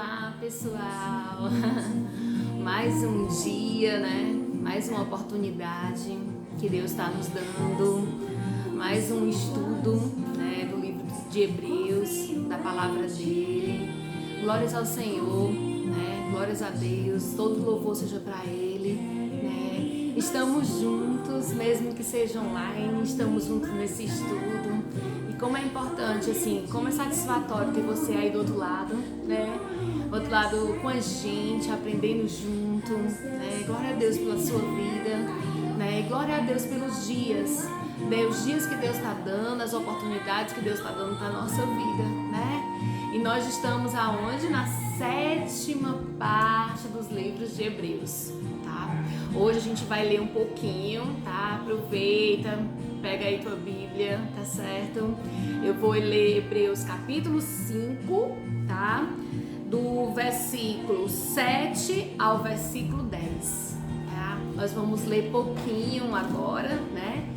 Olá, pessoal! Mais um dia, né? Mais uma oportunidade que Deus está nos dando. Mais um estudo, né, do livro de Hebreus, da palavra dele. Glórias ao Senhor, né? Glórias a Deus. Todo louvor seja para Ele, né? Estamos juntos, mesmo que seja online. Estamos juntos nesse estudo. Como é importante, assim, como é satisfatório ter você aí do outro lado, né? Do outro lado com a gente, aprendendo junto, né? Glória a Deus pela sua vida, né? Glória a Deus pelos dias, né? Os dias que Deus está dando, as oportunidades que Deus está dando para a nossa vida, né? E nós estamos aonde? Na 7ª parte dos livros de Hebreus, tá? Hoje a gente vai ler um pouquinho, tá? Aproveita, pega aí tua Bíblia, tá certo? Eu vou ler Hebreus capítulo 5, tá? Do versículo 7 ao versículo 10, tá? Nós vamos ler pouquinho agora, né?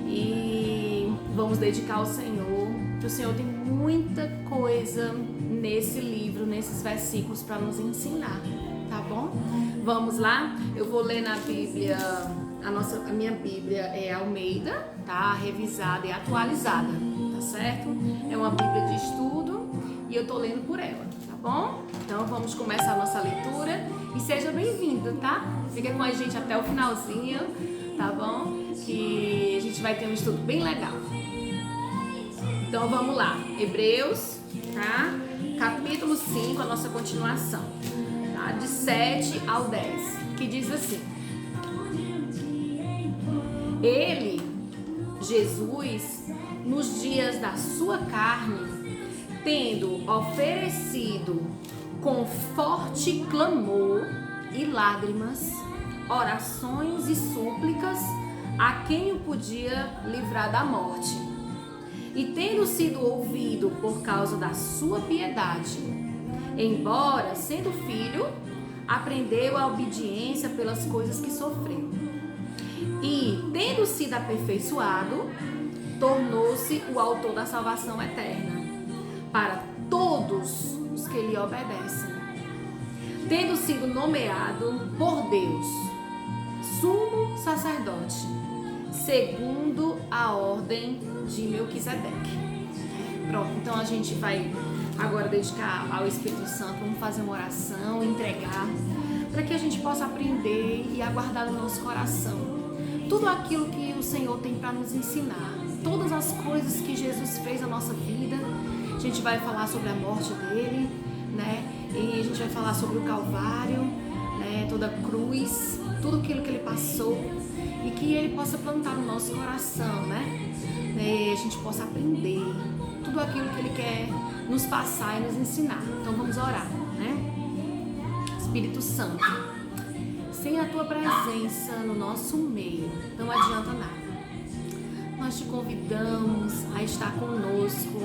E vamos dedicar ao Senhor, que o Senhor tem muita coisa nesse livro, nesses versículos para nos ensinar, tá bom? Vamos lá? Eu vou ler na Bíblia, a minha Bíblia é Almeida, tá? Revisada e atualizada, tá certo? É uma Bíblia de estudo e eu tô lendo por ela, tá bom? Então vamos começar a nossa leitura e seja bem-vindo, tá? Fica com a gente até o finalzinho, tá bom? Que a gente vai ter um estudo bem legal. Então vamos lá, Hebreus, tá? Capítulo 5, a nossa continuação, tá? De 7 ao 10, que diz assim: Ele, Jesus, nos dias da sua carne, tendo oferecido com forte clamor e lágrimas, orações e súplicas a quem o podia livrar da morte, e tendo sido ouvido por causa da sua piedade, embora sendo filho, aprendeu a obediência pelas coisas que sofreu. E, tendo sido aperfeiçoado, tornou-se o autor da salvação eterna para todos os que lhe obedecem. Tendo sido nomeado por Deus sumo sacerdote, segundo a ordem de Melquisedeque. Pronto, então a gente vai agora dedicar ao Espírito Santo, vamos fazer uma oração, entregar, para que a gente possa aprender e aguardar no nosso coração tudo aquilo que o Senhor tem para nos ensinar, todas as coisas que Jesus fez na nossa vida. A gente vai falar sobre a morte dele, né? E a gente vai falar sobre o Calvário, né? Toda a cruz, tudo aquilo que ele passou, e que ele possa plantar no nosso coração, né? E a gente possa aprender tudo aquilo que ele quer nos passar e nos ensinar. Então vamos orar, né? Espírito Santo, sem a tua presença no nosso meio, não adianta nada. Nós te convidamos a estar conosco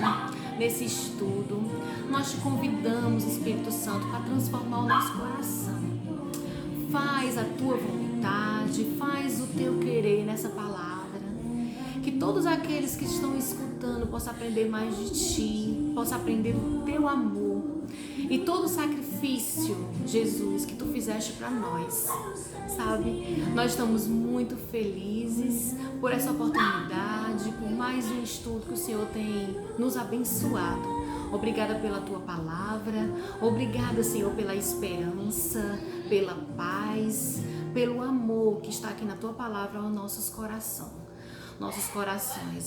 nesse estudo. Nós te convidamos, Espírito Santo, para transformar o nosso coração. Faz a tua vontade, faz o teu querer nessa palavra. Que todos aqueles que estão escutando possam aprender mais de ti, possam aprender do teu amor e todo o sacrifício, Jesus, que tu fizeste para nós, sabe? Nós estamos muito felizes por essa oportunidade, por mais um estudo que o Senhor tem nos abençoado. Obrigada pela tua palavra, obrigada, Senhor, pela esperança, pela paz, pelo amor que está aqui na tua palavra aos nossos corações.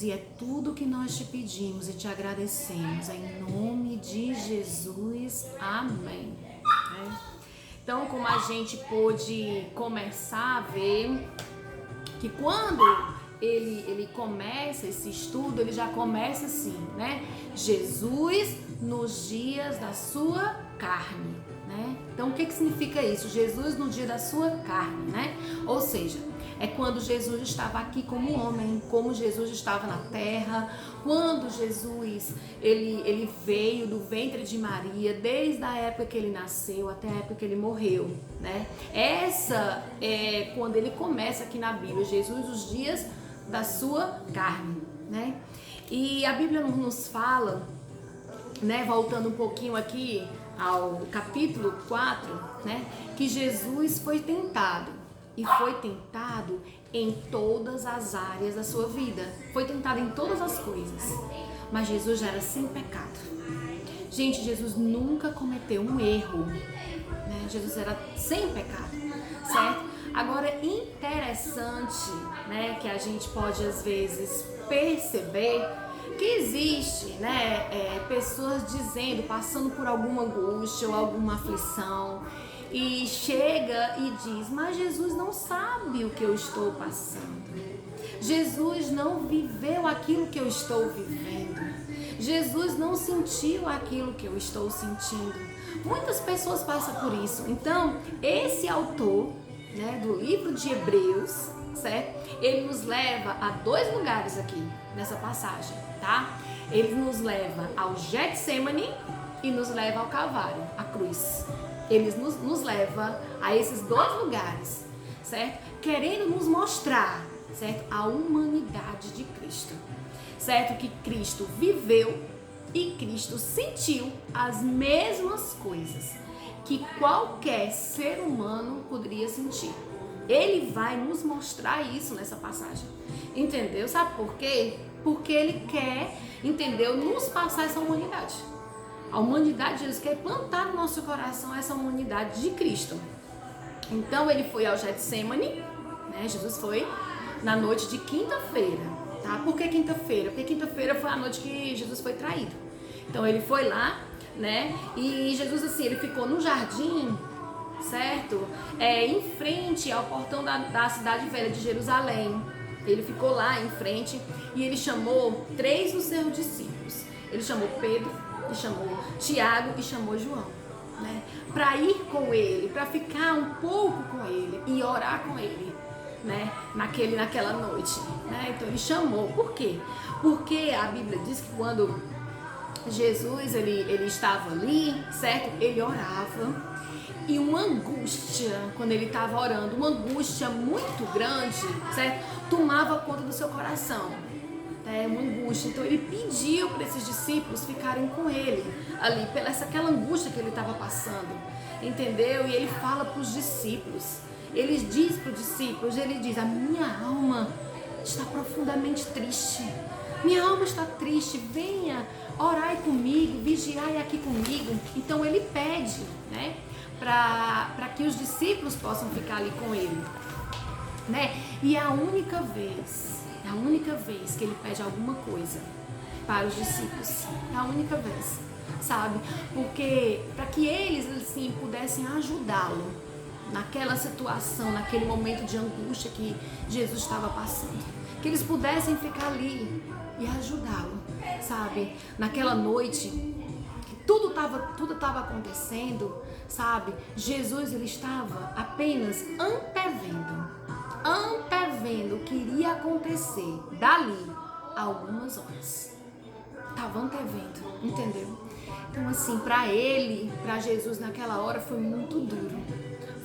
E é tudo que nós te pedimos e te agradecemos, em nome de Jesus, amém. Então, como a gente pôde começar a ver que quando ele começa esse estudo, ele já começa assim, né? Jesus nos dias da sua carne, né? Então, o que significa isso? Jesus no dia da sua carne, né? Ou seja, é quando Jesus estava aqui como homem, como Jesus estava na terra, quando Jesus ele veio do ventre de Maria, desde a época que ele nasceu até a época que ele morreu, né? Essa é quando ele começa aqui na Bíblia, Jesus os dias da sua carne, né? E a Bíblia nos fala, né, voltando um pouquinho aqui ao capítulo 4, né, que Jesus foi tentado. E foi tentado em todas as áreas da sua vida. Foi tentado em todas as coisas. Mas Jesus já era sem pecado. Gente, Jesus nunca cometeu um erro, né? Jesus era sem pecado, certo? Agora, interessante, né, que a gente pode às vezes perceber que existe, né, pessoas dizendo, passando por alguma angústia ou alguma aflição, e chega e diz, mas Jesus não sabe o que eu estou passando. Jesus não viveu aquilo que eu estou vivendo. Jesus não sentiu aquilo que eu estou sentindo. Muitas pessoas passam por isso. Então, esse autor, né, do livro de Hebreus, certo? Ele nos leva a dois lugares aqui nessa passagem, tá? Ele nos leva ao Getsemane e nos leva ao Calvário, à cruz. Ele nos leva a esses dois lugares, certo? Querendo nos mostrar, certo? A humanidade de Cristo, certo? Que Cristo viveu e Cristo sentiu as mesmas coisas que qualquer ser humano poderia sentir. Ele vai nos mostrar isso nessa passagem, entendeu? Sabe por quê? Porque ele quer, entendeu? Nos passar essa humanidade. A humanidade de Jesus quer plantar no nosso coração essa humanidade de Cristo. Então ele foi ao Getsemane, né? Jesus foi na noite de quinta-feira, tá? Por que quinta-feira? Porque quinta-feira foi a noite que Jesus foi traído. Então ele foi lá, né? E Jesus, assim, ele ficou no jardim, certo? Em frente ao portão da cidade velha de Jerusalém. Ele ficou lá em frente e ele chamou 3 dos seus discípulos. Ele chamou Pedro, ele chamou Tiago e chamou João, né? Para ir com ele, para ficar um pouco com ele e orar com ele, né? Naquela noite, né? Então ele chamou. Por quê? Porque a Bíblia diz que quando Jesus ele estava ali, certo? Ele orava. E uma angústia, quando ele estava orando, uma angústia muito grande, certo? Tomava conta do seu coração. Uma angústia. Então ele pediu para esses discípulos ficarem com ele ali, pela aquela angústia que ele estava passando, entendeu? E ele fala para os discípulos, ele diz para os discípulos, ele diz, a minha alma está profundamente triste, minha alma está triste, venha, orai comigo, vigiai aqui comigo. Então ele pede, né, para que os discípulos possam ficar ali com ele, né? E a única vez que ele pede alguma coisa para os discípulos, é a única vez, sabe? Porque para que eles, assim, pudessem ajudá-lo naquela situação, naquele momento de angústia que Jesus estava passando, que eles pudessem ficar ali e ajudá-lo, sabe? Naquela noite que tudo estava acontecendo, sabe? Jesus, ele estava apenas antevendo o que iria acontecer dali a algumas horas. Estava antevendo, entendeu? Então, assim, para Jesus naquela hora foi muito duro.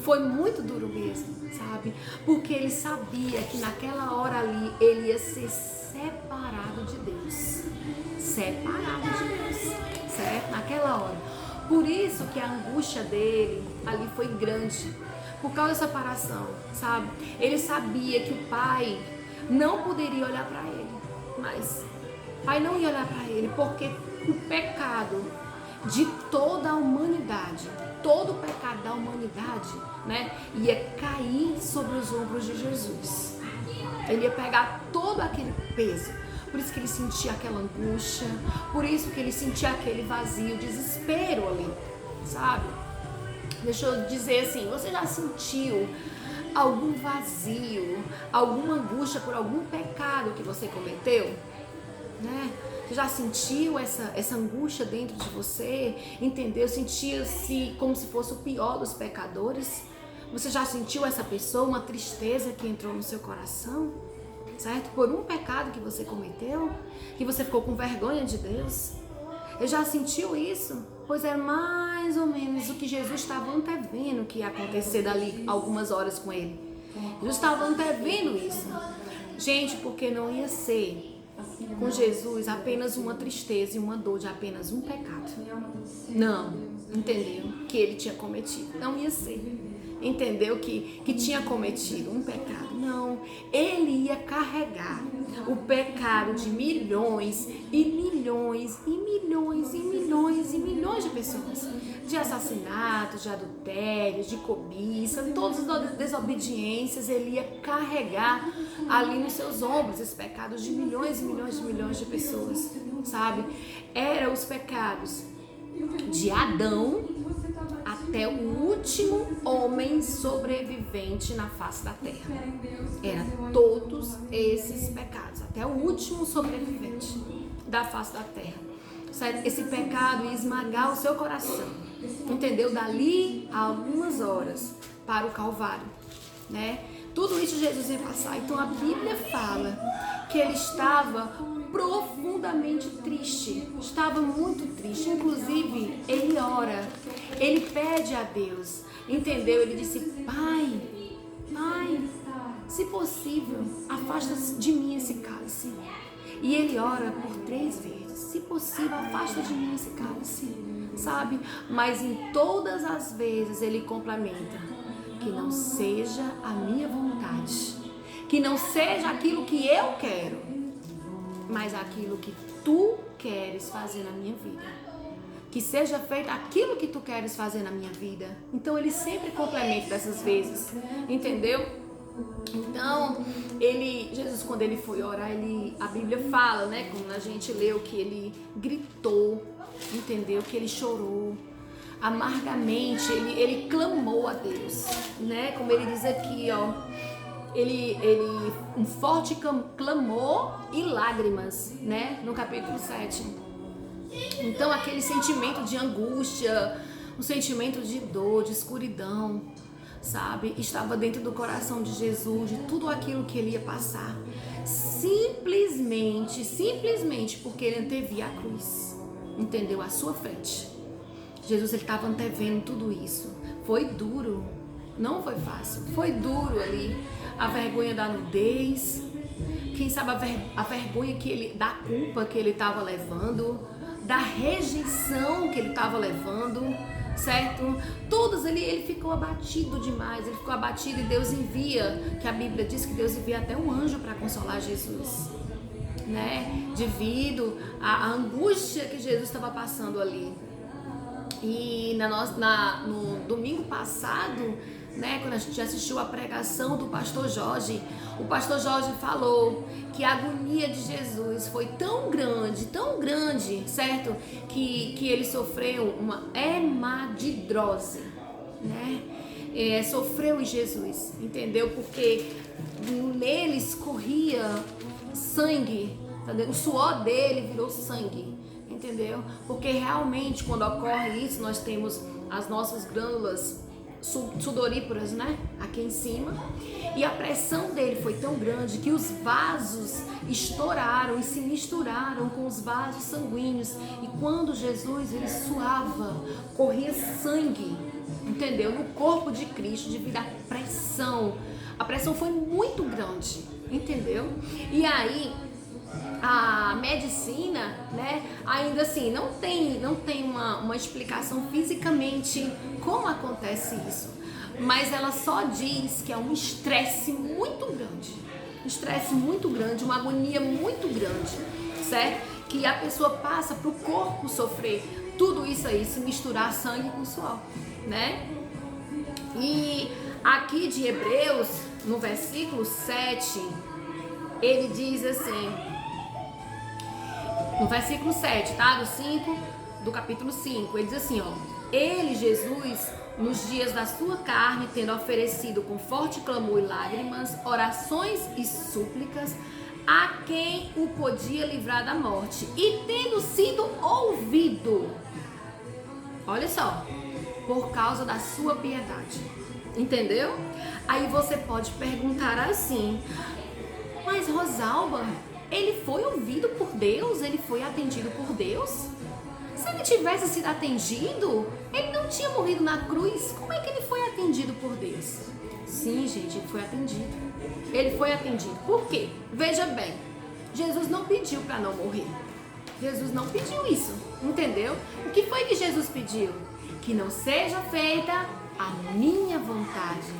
Foi muito duro mesmo, sabe? Porque ele sabia que naquela hora ali ele ia ser separado de Deus. Separado de Deus, certo? Naquela hora. Por isso que a angústia dele ali foi grande. Por causa da separação, sabe? Ele sabia que o pai não poderia olhar para ele. Mas o pai não ia olhar para ele porque o pecado de toda a humanidade, todo o pecado da humanidade, né, ia cair sobre os ombros de Jesus. Ele ia pegar todo aquele peso. Por isso que ele sentia aquela angústia, por isso que ele sentia aquele vazio, desespero ali, sabe? Deixa eu dizer assim, você já sentiu algum vazio, alguma angústia por algum pecado que você cometeu? Né? Você já sentiu essa angústia dentro de você? Entendeu? Sentia-se como se fosse o pior dos pecadores? Você já sentiu essa pessoa, uma tristeza que entrou no seu coração? Certo? Por um pecado que você cometeu? Que você ficou com vergonha de Deus? Você já sentiu isso? Pois é mais ou menos o que Jesus estava antevendo que ia acontecer dali algumas horas com ele. Jesus estava antevendo isso. Gente, porque não ia ser com Jesus apenas uma tristeza e uma dor de apenas um pecado. Não. entendeu? Que ele tinha cometido. Não ia ser. Entendeu? Que tinha cometido um pecado. Não. Ele ia carregar o pecado de milhões e milhões e milhões e milhões e milhões de pessoas. De assassinatos, de adultérios, de cobiça, todas as desobediências. Ele ia carregar ali nos seus ombros esses pecados de milhões e milhões e milhões de pessoas. Sabe? Eram os pecados de Adão até o último homem sobrevivente na face da terra. Eram todos esses pecados, até o último sobrevivente da face da terra. Esse pecado ia esmagar o seu coração, entendeu? Dali a algumas horas para o Calvário, né? Tudo isso Jesus ia passar. Então a Bíblia fala que ele estava profundamente triste, estava muito triste. Inclusive ele ora, ele pede a Deus, entendeu? Ele disse: Pai, se possível, afasta de mim esse cálice. E ele ora por 3 vezes: se possível, afasta de mim esse cálice, sabe? Mas em todas as vezes ele complementa: que não seja a minha vontade, que não seja aquilo que eu quero, mas aquilo que tu queres fazer na minha vida. Que seja feito aquilo que tu queres fazer na minha vida. Então ele sempre complementa dessas vezes, entendeu? Então Jesus, quando ele foi orar, a Bíblia fala, né, como a gente leu, que ele gritou, entendeu? Que ele chorou amargamente, ele clamou a Deus, né? Como ele diz aqui, ó, um forte clamor e lágrimas, né? No capítulo 7. Então aquele sentimento de angústia, um sentimento de dor, de escuridão, sabe? Estava dentro do coração de Jesus, de tudo aquilo que ele ia passar. Simplesmente porque ele antevia a cruz, entendeu? À sua frente. Jesus, ele estava antevendo tudo isso. Foi duro, não foi fácil, foi duro ali. A vergonha da nudez, quem sabe a vergonha da culpa que ele estava levando, da rejeição que ele estava levando, certo? Todos ele ficou abatido demais, ele ficou abatido, e Deus envia, que a Bíblia diz que Deus envia até um anjo para consolar Jesus, né? Devido à angústia que Jesus estava passando ali. E no domingo passado, né, quando a gente assistiu a pregação do pastor Jorge, o pastor Jorge falou que a agonia de Jesus foi tão grande, certo? Que ele sofreu uma hematidrose, né? Sofreu em Jesus, entendeu? Porque nele escorria sangue, entendeu? O suor dele virou sangue, entendeu? Porque realmente quando ocorre isso, nós temos as nossas glândulas sudoríparas, né, aqui em cima, e a pressão dele foi tão grande que os vasos estouraram e se misturaram com os vasos sanguíneos, e quando Jesus, ele suava, corria sangue, entendeu, no corpo de Cristo, devido à pressão. A pressão foi muito grande, entendeu? E aí a medicina, né, ainda assim não tem uma explicação fisicamente como acontece isso, mas ela só diz que é um estresse muito grande, uma agonia muito grande, certo? Que a pessoa passa para o corpo sofrer tudo isso aí, se misturar sangue com suor, né? E aqui de Hebreus, no versículo 7, ele diz assim, no versículo 7, tá? Do capítulo 5, ele diz assim, ó: ele, Jesus, nos dias da sua carne, tendo oferecido com forte clamor e lágrimas, orações e súplicas, a quem o podia livrar da morte, e tendo sido ouvido, olha só, por causa da sua piedade, entendeu? Aí você pode perguntar assim: mas Rosalba, ele foi ouvido por Deus? Ele foi atendido por Deus? Se ele tivesse sido atendido, ele não tinha morrido na cruz. Como é que ele foi atendido por Deus? Sim, gente, ele foi atendido. Ele foi atendido. Por quê? Veja bem, Jesus não pediu para não morrer. Jesus não pediu isso, entendeu? O que foi que Jesus pediu? que não seja feita a minha vontade,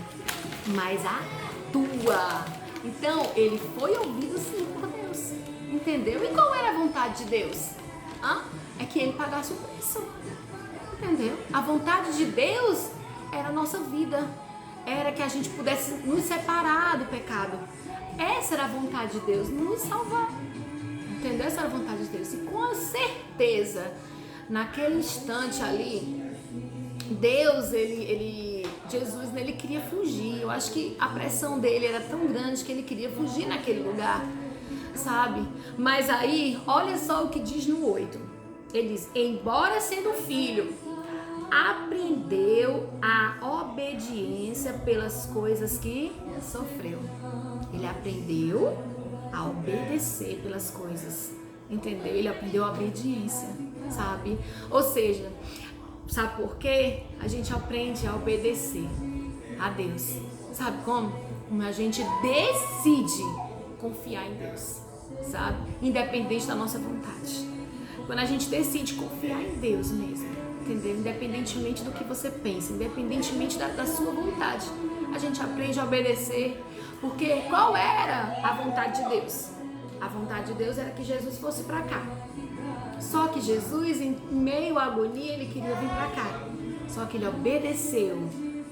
mas a tua. Então, ele foi ouvido sim por Deus, entendeu? E qual era a vontade de Deus? É que ele pagasse o preço, entendeu? A vontade de Deus era a nossa vida, era que a gente pudesse nos separar do pecado. Essa era a vontade de Deus, nos salvar, entendeu? Essa era a vontade de Deus. E com certeza, naquele instante ali, Deus, Jesus, ele queria fugir. Eu acho que a pressão dele era tão grande que ele queria fugir naquele lugar, sabe? Mas aí, olha só o que diz no 8. Ele diz, embora sendo filho, aprendeu a obediência pelas coisas que sofreu. Ele aprendeu a obedecer pelas coisas, entendeu? Ele aprendeu a obediência, sabe? Ou seja, sabe por quê? A gente aprende a obedecer a Deus. Sabe como? Como a gente decide confiar em Deus, sabe? Independente da nossa vontade. Quando a gente decide confiar em Deus mesmo, entendeu? Independentemente do que você pensa, independentemente da sua vontade, a gente aprende a obedecer. Porque qual era a vontade de Deus? A vontade de Deus era que Jesus fosse para cá. Só que Jesus, em meio à agonia, ele queria vir para cá. Só que ele obedeceu,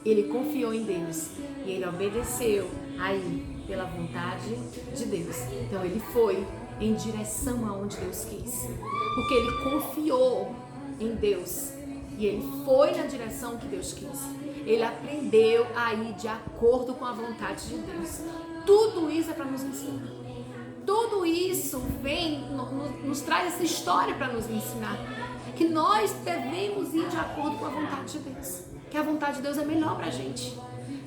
ele confiou em Deus e ele obedeceu aí pela vontade de Deus. Então ele foi em direção aonde Deus quis, porque ele confiou em Deus e ele foi na direção que Deus quis. Ele aprendeu a ir de acordo com a vontade de Deus. Tudo isso é para nos ensinar. Tudo isso nos traz essa história para nos ensinar que nós devemos ir de acordo com a vontade de Deus, que a vontade de Deus é melhor para a gente,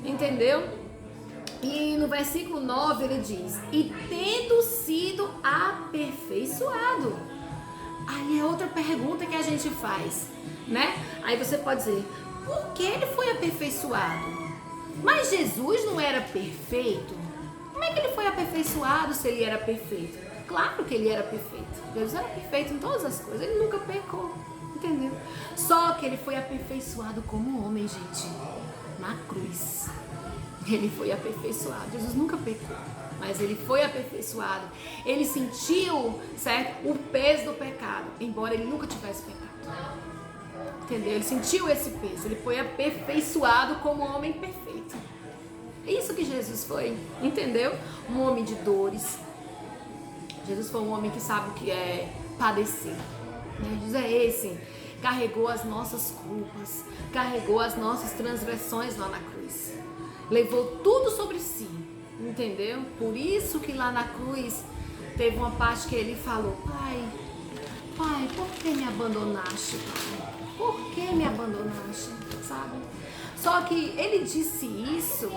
entendeu? E no versículo 9 ele diz, e tendo sido aperfeiçoado. Aí é outra pergunta que a gente faz, né? Aí você pode dizer, por que ele foi aperfeiçoado? Mas Jesus não era perfeito? Como é que ele foi aperfeiçoado se ele era perfeito? Claro que ele era perfeito. Jesus era perfeito em todas as coisas. Ele nunca pecou, entendeu? Só que ele foi aperfeiçoado como homem, gente, na cruz. Ele foi aperfeiçoado. Jesus nunca pecou, mas ele foi aperfeiçoado. Ele sentiu, certo, o peso do pecado, embora ele nunca tivesse pecado. Entendeu? Ele sentiu esse peso. Ele foi aperfeiçoado como homem perfeito. É isso que Jesus foi, entendeu? Um homem de dores. Jesus foi um homem que sabe o que é padecer, né? Jesus é esse. Carregou as nossas culpas, carregou as nossas transgressões lá na cruz. Levou tudo sobre si, entendeu? Por isso que lá na cruz teve uma parte que ele falou, Pai, por que me abandonaste, Pai? Por que me abandonaste, sabe? Só que ele disse isso,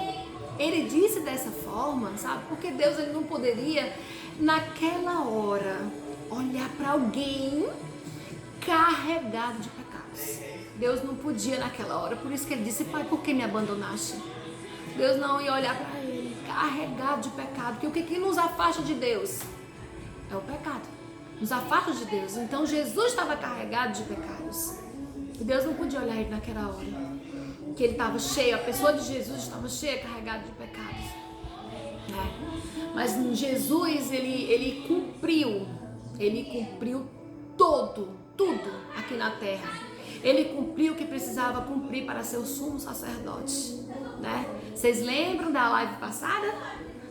ele disse dessa forma, sabe? Porque Deus, ele não poderia, naquela hora, olhar para alguém carregado de pecados. Deus não podia naquela hora, por isso que ele disse, Pai, por que me abandonaste? Deus não ia olhar para ele carregado de pecado, porque o que nos afasta de Deus? É o pecado, nos afasta de Deus. Então Jesus estava carregado de pecados e Deus não podia olhar ele naquela hora, que ele estava cheio, a pessoa de Jesus estava cheia, carregada de pecados, né? Mas Jesus, ele cumpriu tudo aqui na terra. Ele cumpriu o que precisava cumprir para ser o sumo sacerdote, né? Vocês lembram da live passada?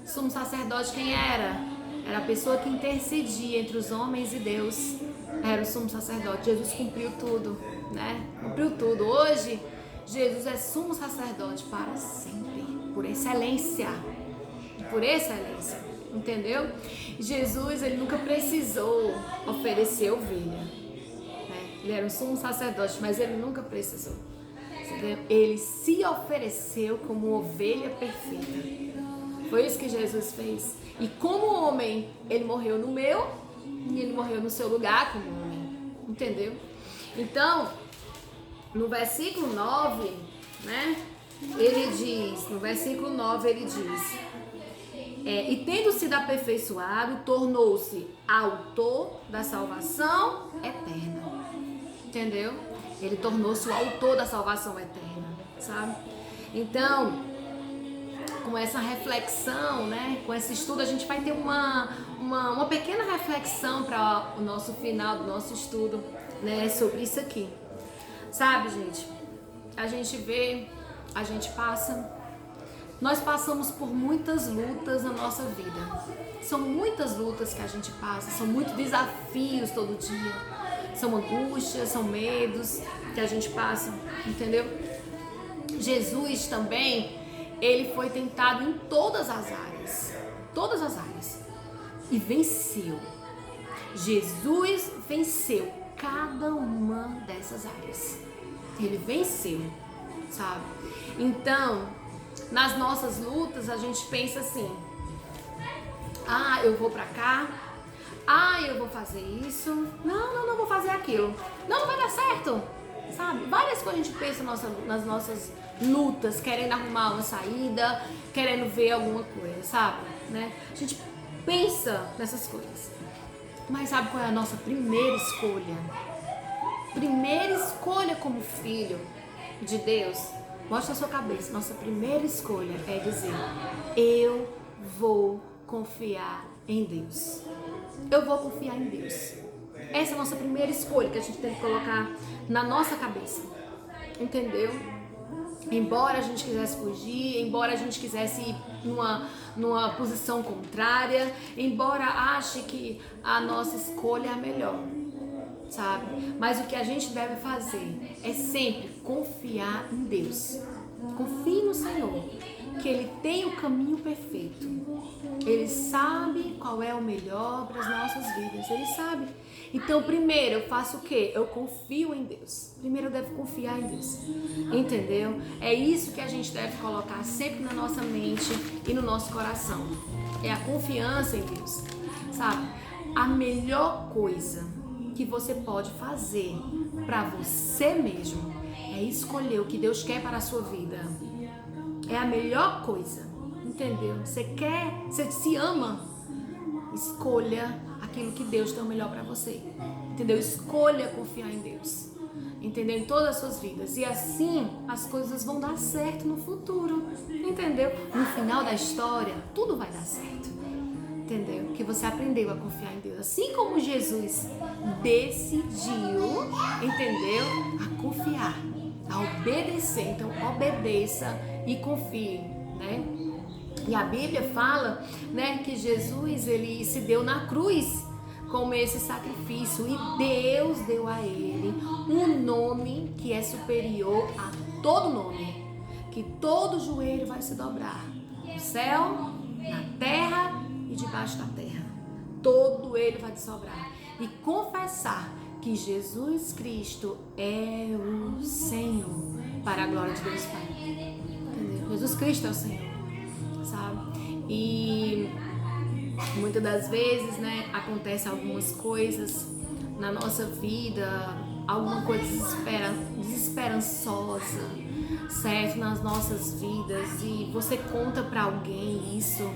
Sumo sacerdote quem era? Era a pessoa que intercedia entre os homens e Deus. Era o sumo sacerdote. Jesus cumpriu tudo, né? Cumpriu tudo. Hoje, Jesus é sumo sacerdote para sempre, por excelência. Por excelência, entendeu? Jesus, ele nunca precisou oferecer ovelha. Ele era um sumo sacerdote, mas ele nunca precisou. Entendeu? Ele se ofereceu como ovelha perfeita. Foi isso que Jesus fez. E como homem, ele morreu no meu e ele morreu no seu lugar como homem. Entendeu? Então, no versículo 9, né? Ele diz, no versículo 9 ele diz, e tendo sido aperfeiçoado, tornou-se autor da salvação eterna. Entendeu? Ele tornou-se o autor da salvação eterna, sabe? Então, com essa reflexão, né, com esse estudo, a gente vai ter uma pequena reflexão para o nosso final do nosso estudo, né, sobre isso aqui. Sabe, gente, a gente vê, a gente passa, nós passamos por muitas lutas na nossa vida. São muitas lutas que a gente passa, são muitos desafios todo dia, são angústias, são medos que a gente passa, entendeu? Jesus também, ele foi tentado em todas as áreas, e venceu. Jesus venceu cada uma dessas áreas. Ele venceu, sabe? Então, nas nossas lutas, a gente pensa assim: eu vou pra cá, eu vou fazer isso, não vou fazer aquilo, não vai dar certo, sabe? Várias coisas a gente pensa nas nossas lutas, querendo arrumar uma saída, querendo ver alguma coisa, sabe? Né? A gente pensa nessas coisas. Mas sabe qual é a nossa primeira escolha? Primeira escolha como filho de Deus. Mostra a sua cabeça. Nossa primeira escolha é dizer: eu vou confiar em Deus. Eu vou confiar em Deus. Essa é a nossa primeira escolha que a gente tem que colocar na nossa cabeça. Entendeu? Embora a gente quisesse fugir, embora a gente quisesse ir numa posição contrária, embora ache que a nossa escolha é a melhor, sabe? Mas o que a gente deve fazer é sempre confiar em Deus. Confie no Senhor, que Ele tem o caminho perfeito. Ele sabe qual é o melhor para as nossas vidas. Ele sabe. Então, primeiro, eu faço o quê? Eu confio em Deus. Primeiro, eu devo confiar em Deus. Entendeu? É isso que a gente deve colocar sempre na nossa mente e no nosso coração. É a confiança em Deus. Sabe? A melhor coisa que você pode fazer para você mesmo é escolher o que Deus quer para a sua vida. É a melhor coisa. Entendeu? Você se ama, escolha aquilo que Deus tem o melhor para você. Entendeu? Escolha confiar em Deus. Entendeu? Em todas as suas vidas. E assim as coisas vão dar certo no futuro. Entendeu? No final da história, tudo vai dar certo. Entendeu? Porque você aprendeu a confiar em Deus. Assim como Jesus decidiu, entendeu? A confiar, a obedecer. Então, obedeça e confie, né? E a Bíblia fala, né, que Jesus, ele se deu na cruz como esse sacrifício, e Deus deu a ele um nome que é superior a todo nome, que todo joelho vai se dobrar, no céu, na terra e debaixo da terra. Todo ele vai se dobrar e confessar que Jesus Cristo é o Senhor, para a glória de Deus Pai. Entendeu? Jesus Cristo é o Senhor. Sabe? E muitas das vezes, né, acontece algumas coisas na nossa vida, alguma coisa desesperançosa, certo? Nas nossas vidas, e você conta pra alguém isso,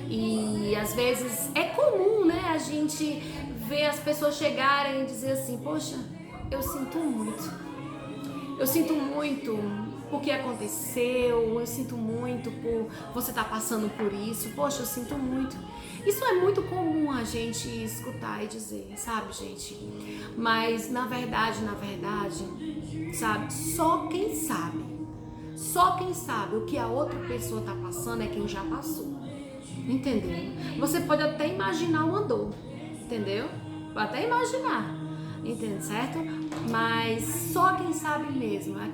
e às vezes é comum, né, a gente ver as pessoas chegarem e dizer assim: poxa, eu sinto muito por que aconteceu, eu sinto muito por você estar passando por isso, poxa, eu sinto muito. Isso é muito comum a gente escutar e dizer, sabe, gente? Mas na verdade, sabe, só quem sabe o que a outra pessoa está passando é quem já passou, entendeu? Você pode até imaginar uma dor, entendeu? Pode até imaginar, entende, certo? Mas só quem sabe mesmo é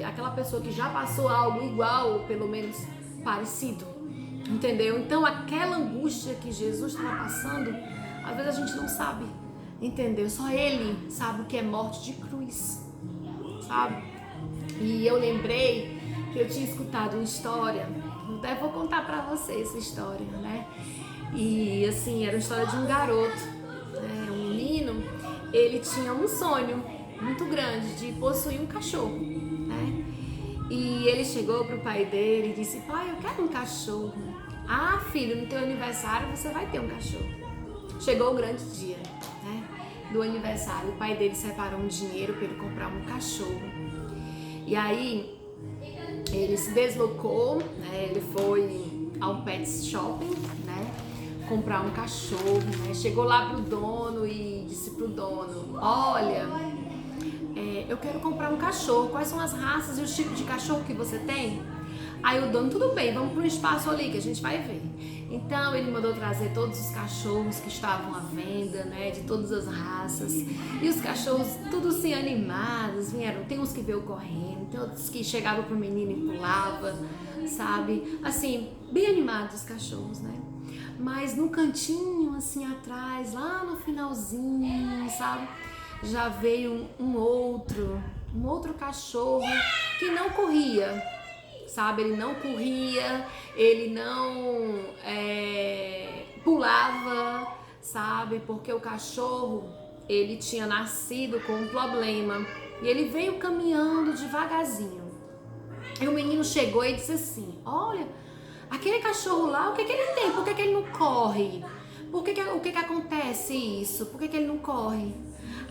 aquela pessoa que já passou algo igual ou pelo menos parecido, entendeu? Então aquela angústia que Jesus estava passando, às vezes a gente não sabe, entendeu? Só Ele sabe o que é morte de cruz, sabe? E eu lembrei que eu tinha escutado uma história, até vou contar pra vocês essa história, né? E assim, era uma história de um garoto, né? Um menino, ele tinha um sonho muito grande de possuir um cachorro, né? E ele chegou pro pai dele e disse: pai, eu quero um cachorro. Ah, filho, no teu aniversário você vai ter um cachorro. Chegou o grande dia, né? do aniversário. O pai dele separou um dinheiro para ele comprar um cachorro. E aí ele se deslocou, né? Ele foi ao pet shopping, né? Comprar um cachorro, né? Chegou lá pro dono e disse pro dono: olha, eu quero comprar um cachorro. Quais são as raças e os tipos de cachorro que você tem? Aí o dono: tudo bem, vamos para um espaço ali que a gente vai ver. Então ele mandou trazer todos os cachorros que estavam à venda, né, de todas as raças. E os cachorros tudo assim animados, vieram. Tem uns que veio correndo, tem outros que chegavam pro menino e pulava, sabe? Assim, bem animados os cachorros, né? Mas no cantinho assim atrás, lá no finalzinho, sabe? Já veio um outro cachorro que não corria. Sabe, ele não corria, ele não pulava, sabe, porque o cachorro, ele tinha nascido com um problema e ele veio caminhando devagarzinho. E o menino chegou e disse assim: olha, aquele cachorro lá, o que ele tem? Por que ele não corre? O que acontece isso? Por que ele não corre?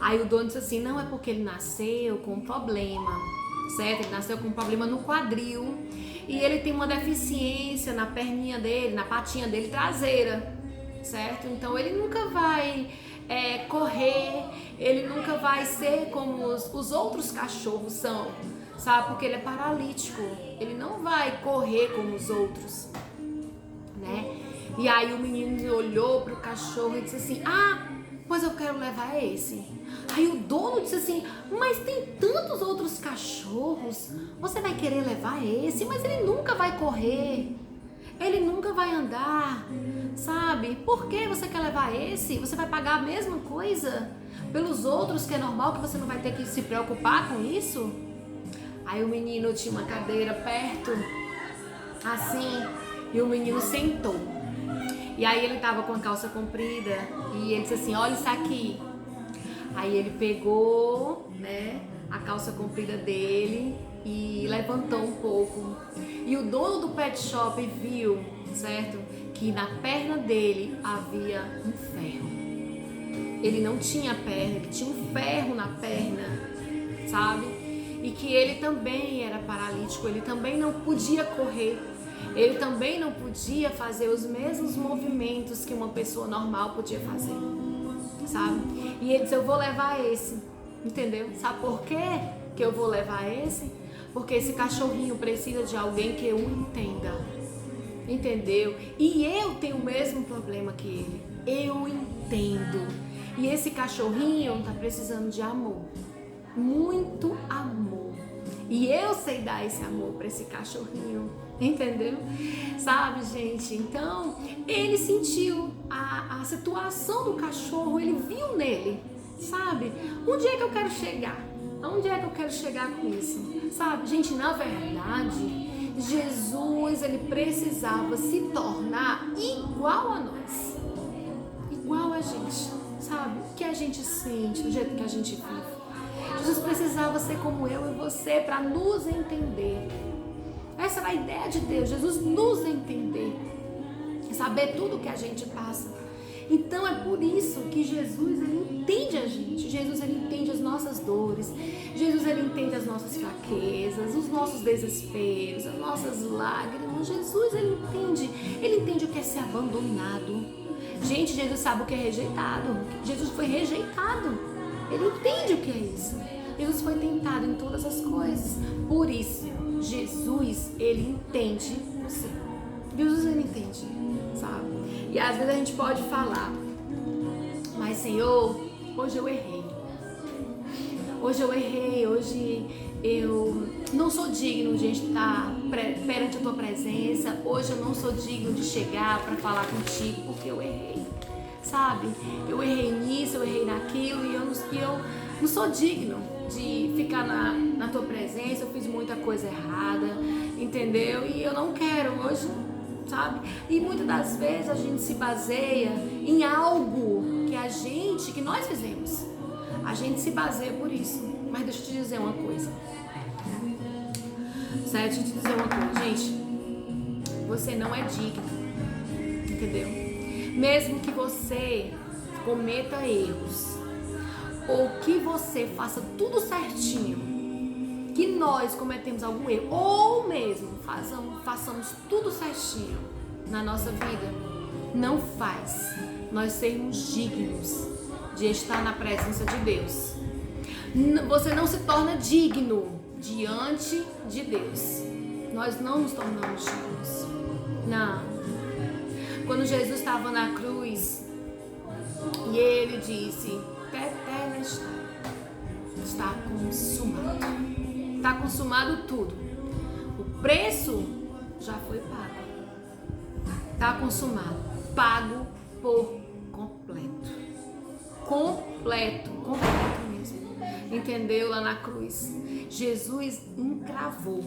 Aí o dono disse assim: não, é porque ele nasceu com um problema. Certo? Ele nasceu com um problema no quadril e ele tem uma deficiência na perninha dele, na patinha dele traseira, certo? Então ele nunca vai correr, ele nunca vai ser como os outros cachorros são, sabe? Porque ele é paralítico, ele não vai correr como os outros, né? E aí o menino olhou pro cachorro e disse assim: ah, pois eu quero levar esse. Aí o dono disse assim: mas tem tantos outros cachorros, você vai querer levar esse? Mas ele nunca vai correr, ele nunca vai andar, sabe? Por que você quer levar esse? Você vai pagar a mesma coisa pelos outros, que é normal, que você não vai ter que se preocupar com isso? Aí o menino tinha uma cadeira perto, assim, e o menino sentou. E aí ele tava com a calça comprida e ele disse assim: olha isso aqui. Aí ele pegou, né, a calça comprida dele e levantou um pouco. E o dono do pet shop viu, certo, que na perna dele havia um ferro. Ele não tinha perna, ele tinha um ferro na perna, sabe? E que ele também era paralítico, ele também não podia correr. Ele também não podia fazer os mesmos movimentos que uma pessoa normal podia fazer, sabe? E ele disse: eu vou levar esse, entendeu? Sabe por quê que eu vou levar esse? Porque esse cachorrinho precisa de alguém que eu entenda, entendeu? E eu tenho o mesmo problema que ele, eu entendo. E esse cachorrinho tá precisando de amor, muito amor. E eu sei dar esse amor para esse cachorrinho, entendeu? Sabe, gente? Então, ele sentiu a situação do cachorro, ele viu nele, sabe? Onde é que eu quero chegar? Onde é que eu quero chegar com isso? Sabe, gente, na verdade, Jesus, ele precisava se tornar igual a nós. Igual a gente, sabe? O que a gente sente, do jeito que a gente vive. Jesus precisava ser como eu e você para nos entender. Essa era a ideia de Deus, Jesus nos entender, saber tudo que a gente passa. Então é por isso que Jesus, ele entende a gente. Jesus, ele entende as nossas dores. Jesus, ele entende as nossas fraquezas, os nossos desesperos, as nossas lágrimas. Jesus, ele entende o que é ser abandonado. Gente, Jesus sabe o que é rejeitado. Jesus foi rejeitado. Ele entende o que é isso. Jesus foi tentado em todas as coisas. Por isso, Jesus, ele entende você. Jesus, ele entende, sabe? E às vezes a gente pode falar: mas Senhor, hoje eu errei. Hoje eu errei, hoje eu não sou digno de estar perante a tua presença. Hoje eu não sou digno de chegar para falar contigo porque eu errei. Sabe, eu errei nisso, eu errei naquilo e eu não sou digno de ficar na tua presença, eu fiz muita coisa errada, entendeu? E eu não quero hoje, sabe? E muitas das vezes a gente se baseia em algo que nós fizemos. A gente se baseia por isso. Mas deixa eu te dizer uma coisa. Certo? Deixa eu te dizer uma coisa, gente. Você não é digno, entendeu? Mesmo que você cometa erros, ou que você faça tudo certinho, que nós cometemos algum erro, ou mesmo façamos tudo certinho na nossa vida, não faz nós sermos dignos de estar na presença de Deus. Você não se torna digno diante de Deus. Nós não nos tornamos dignos. Não. Quando Jesus estava na cruz e ele disse: Tetelestai, está consumado. Está consumado tudo. O preço já foi pago. Está consumado. Pago por completo. Completo mesmo. Entendeu? Lá na cruz. Jesus encravou